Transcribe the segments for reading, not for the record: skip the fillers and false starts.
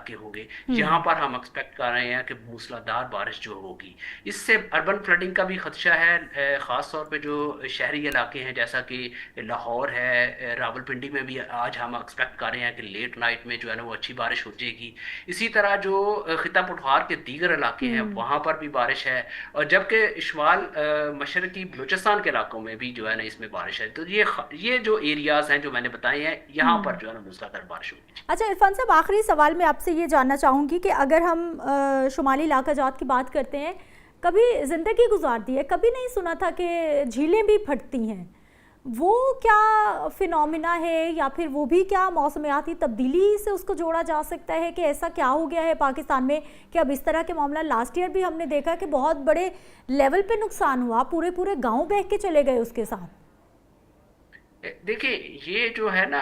इलाके होंगे, यहाँ पर हम एक्सपेक्ट कर रहे हैं कि मूसलाधार बारिश जो होगी, इससे अर्बन फ्लडिंग का भी खदशा है। ख़ास तौर पे जो शहरी इलाके हैं जैसा कि लाहौर है, रावलपिंडी में भी आज हम एक्सपेक्ट कर रहे हैं कि लेट नाइट में जो है ना वो अच्छी बारिश हो जाएगी। इसी तरह जो खिता पठवार के दीगर इलाके हैं हम्म। वहाँ पर भी बारिश है, और जबकि शुमाल मशरकी बलूचिस्तान के इलाकों में भी जो है ना इसमें बारिश है। तो ये जो एरियाज हैं जो मैंने बताए हैं, यहाँ पर हम्म। जो है ना मूसलाधार बारिश होगी। अच्छा इरफान साहब, आखिरी सवाल मैं आपसे ये जानना चाहूँगी कि अगर हम शुमाली इलाका जात की बात करते हैं, कभी ज़िंदगी गुजारती है, कभी नहीं सुना था कि झीलें भी फटती हैं। वो क्या फिनोमिना है, या फिर वो भी क्या मौसमियाती तब्दीली से उसको जोड़ा जा सकता है कि ऐसा क्या हो गया है पाकिस्तान में कि अब इस तरह के मामला। लास्ट ईयर भी हमने देखा कि बहुत बड़े लेवल पे नुकसान हुआ, पूरे पूरे गांव बह के चले गए उसके साथ। देखिए, ये जो है ना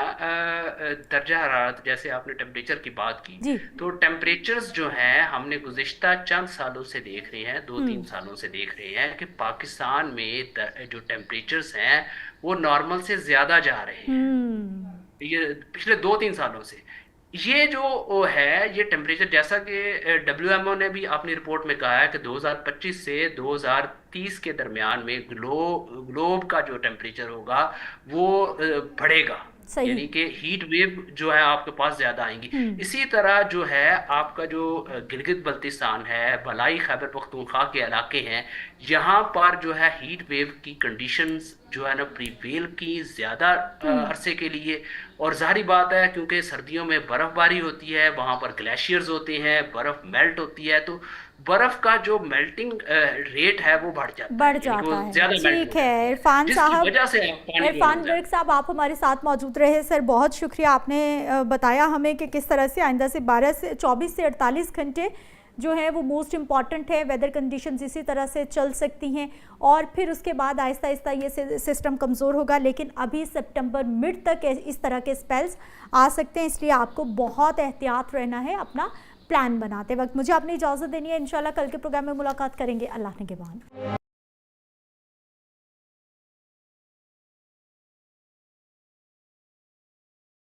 दर्जा हरारत, जैसे आपने टेम्परेचर की बात की, जी। तो टेम्परेचर्स जो हैं हमने गुज़िश्ता चंद सालों से देख रहे हैं, दो तीन हम्म। सालों से देख रहे हैं कि पाकिस्तान में जो टेम्परेचर्स हैं वो नॉर्मल से ज़्यादा जा रहे हैं। हम्म। ये पिछले 2-3 सालों से ये जो वो है, ये टेम्परेचर, जैसा कि डब्ल्यूएमओ ने भी अपनी रिपोर्ट में कहा है कि 2025 से 2030 के दरमियान में ग्लोब का जो टेम्परेचर होगा वो बढ़ेगा, सही। यानी कि हीट वेव जो है आपके पास ज्यादा आएंगी। हम्म। इसी तरह जो है आपका जो गिलगित बल्तिस्तान है, भलाई खैबर पख्तूनख्वा के इलाके हैं, यहाँ पर जो है हीट वेव की कंडीशंस जो है ना प्रीवेल की ज्यादा हम्म। अरसे के लिए। और जाहिर बात है क्योंकि सर्दियों में बर्फबारी होती है, वहां पर ग्लेशियर्स होते हैं, बर्फ मेल्ट होती है, तो बर्फ का जो मेल्टिंग रेट है वो बढ़ जाता बढ़ है, यानी कि वो जाता है। ज्यादा मेल्ट हो ठीक जाती है है, इरफान जिसकी साहब। वजह से पानी गर्म हो इरफान गर्ग जाता है। साहब, आप हमारे साथ मौजूद रहे सर, बहुत शुक्रिया। आपने बताया हमें कि किस तरह से आइंदा से 24 से 48 घंटे जो है वो मोस्ट इम्पॉर्टेंट है, वेदर कंडीशंस इसी तरह से चल सकती हैं, और फिर उसके बाद आहिस्ता आहिस्ता ये सिस्टम कमज़ोर होगा। लेकिन अभी सितंबर मिड तक इस तरह के स्पेल्स आ सकते हैं, इसलिए आपको बहुत एहतियात रहना है अपना प्लान बनाते वक्त। मुझे अपनी इजाज़त देनी है, इंशाल्लाह कल के प्रोग्राम में मुलाकात करेंगे। अल्लाह ने के बाद।